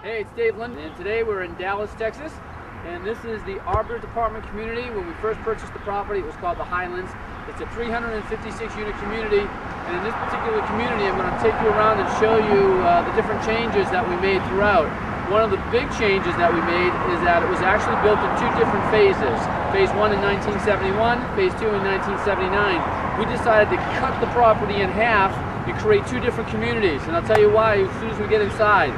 Hey, it's Dave Linden, and today we're in Dallas, Texas, and this is the Arbor apartment community. When we first purchased the property, it was called the Highlands. It's a 356 unit community, and in this particular community I'm going to take you around and show you the different changes that we made throughout. One of the big changes that we made is that it was actually built in two different phases. Phase 1 in 1971, Phase 2 in 1979. We decided to cut the property in half and create two different communities, and I'll tell you why as soon as we get inside.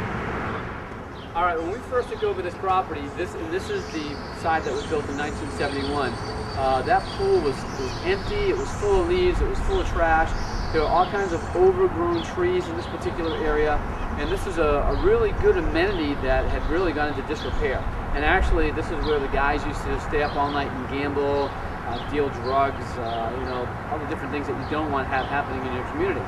All right, when we first took over this property, this is the side that was built in 1971. That pool was empty, it was full of leaves, it was full of trash. There were all kinds of overgrown trees in this particular area, and this is a really good amenity that had really gone into disrepair. And actually, this is where the guys used to stay up all night and gamble, deal drugs, all the different things that you don't want to have happening in your community.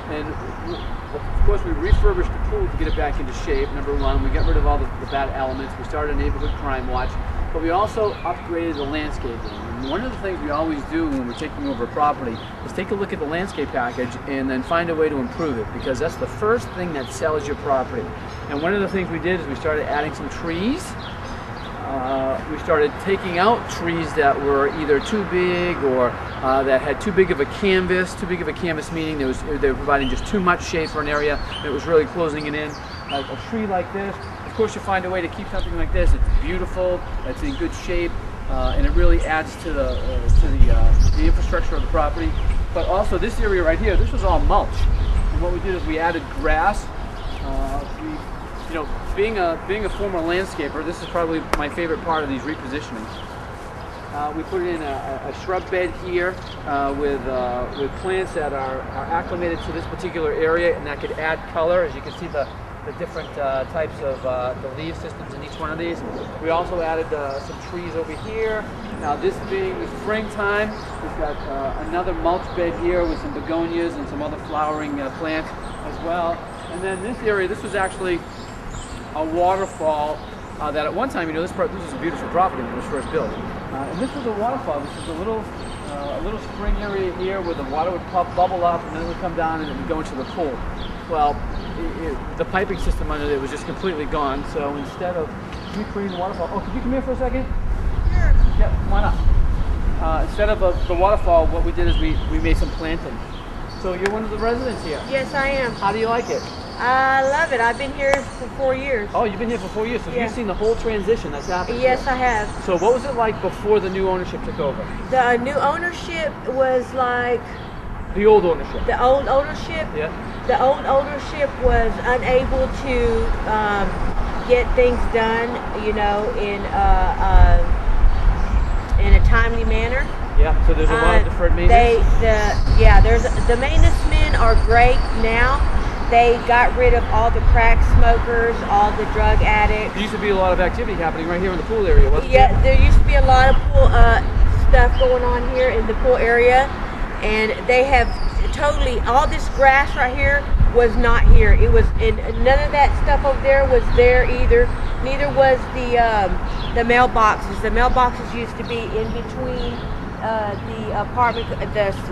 And of course, we refurbished the pool to get it back into shape. Number one, we got rid of all the bad elements. We started a neighborhood crime watch, but we also upgraded the landscaping. And one of the things we always do when we're taking over a property is take a look at the landscape package and then find a way to improve it, because that's the first thing that sells your property. And one of the things we did is we started adding some trees. We started taking out trees that were either too big or that had too big of a canvas. Too big of a canvas meaning they were providing just too much shade for an area that was really closing it in. Like a tree like this, of course you find a way to keep something like this. It's beautiful, it's in good shape, and it really adds to the infrastructure of the property. But also this area right here, this was all mulch. And what we did is we added grass. Being a former landscaper, this is probably my favorite part of these repositionings. We put in a shrub bed here with plants that are acclimated to this particular area, and that could add color. As you can see, the different types of the leaf systems in each one of these. We also added some trees over here. Now, this being the springtime, we've got another mulch bed here with some begonias and some other flowering plants as well. And then this area, this was actually a waterfall that at one time, this was a beautiful property when it was first built. And this was a waterfall. This is a little spring area here where the water would bubble up and then it would come down and it would go into the pool. Well, the piping system under it was just completely gone. So instead of recreating the waterfall, could you come here for a second? Sure. Yeah, come on up. Instead of the waterfall, what we did is we made some planting. So you're one of the residents here. Yes, I am. How do you like it? I love it. I've been here for 4 years. Oh, you've been here for 4 years, so yeah. You've seen the whole transition that's happened. Yes, here. I have. So what was it like before the new ownership took over? The new ownership was like... The old ownership. The old ownership? Yeah. The old ownership was unable to get things done, in a timely manner. Yeah, so there's a lot of deferred maintenance? The maintenance men are great now. They got rid of all the crack smokers, all the drug addicts. There used to be a lot of activity happening right here in the pool area, wasn't there? Yeah, there used to be a lot of pool stuff going on here in the pool area, and they have totally, all this grass right here was not here. It was, none of that stuff over there was there either. Neither was the mailboxes. The mailboxes used to be in between the apartment,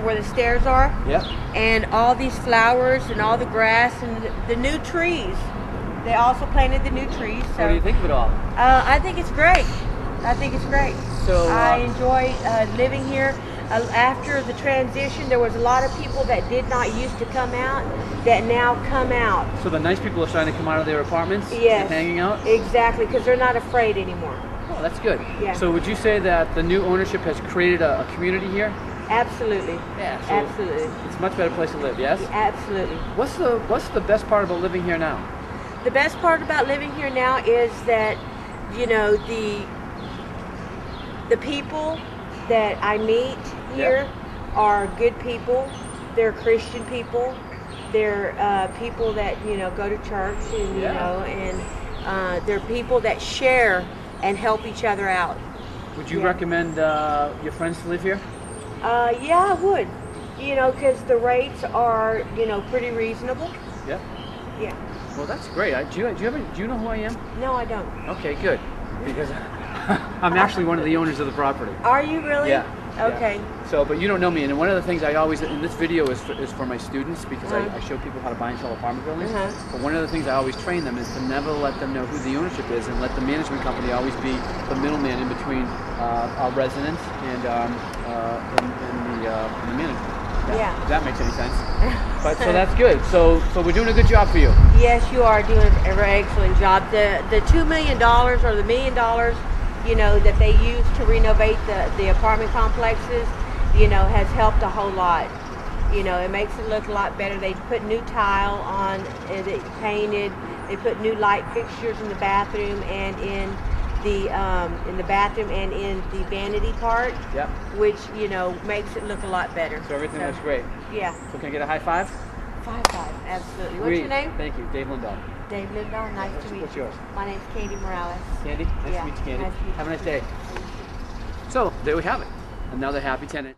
where the stairs are. Yep. And all these flowers and all the grass and the new trees. They also planted the new trees. So what do you think of it all? I think it's great. I think it's great. So I enjoy living here. After the transition, there was a lot of people that did not used to come out that now come out. So the nice people are starting to come out of their apartments? Yes. And hanging out? Exactly, because they're not afraid anymore. Oh, that's good. Yeah. So would you say that the new ownership has created a community here? Absolutely. Yeah. So absolutely. It's a much better place to live, yes? Absolutely. What's the best part about living here now? The best part about living here now is that, the people that I meet here are good people. They're Christian people. They're people that, go to church and, and they're people that share and help each other out. Would you recommend your friends to live here? Yeah, I would. Because the rates are, pretty reasonable. Yeah. Yeah. Well, that's great. Do you know who I am? No, I don't. Okay, good. Because I'm actually one of the owners of the property. Are you really? Yeah. Okay. Yeah. So, but you don't know me, and one of the things I always, and this video is for my students, because I show people how to buy and sell apartment buildings. But one of the things I always train them is to never let them know who the ownership is, and let the management company always be the middleman in between our residents and the management. Yeah. If that makes any sense. But so that's good. So we're doing a good job for you. Yes, you are doing a very excellent job. The $2 million or the $1 million, you know, that they use to renovate the apartment complexes, you know, has helped a whole lot. You know, it makes it look a lot better. They put new tile on, it painted. They put new light fixtures in the bathroom and in the bathroom and in the vanity part. Yep. Which, you know, makes it look a lot better. So everything looks great. Yeah. So can I get a high five? Five, absolutely. What's your name? Thank you, Dave Lindahl. Dave Lindahl, nice to meet you. What's yours? My name's Candy Morales. Candy? Nice to meet you, Candy. Nice to meet you. Have a nice day. So there we have it. Another happy tenant.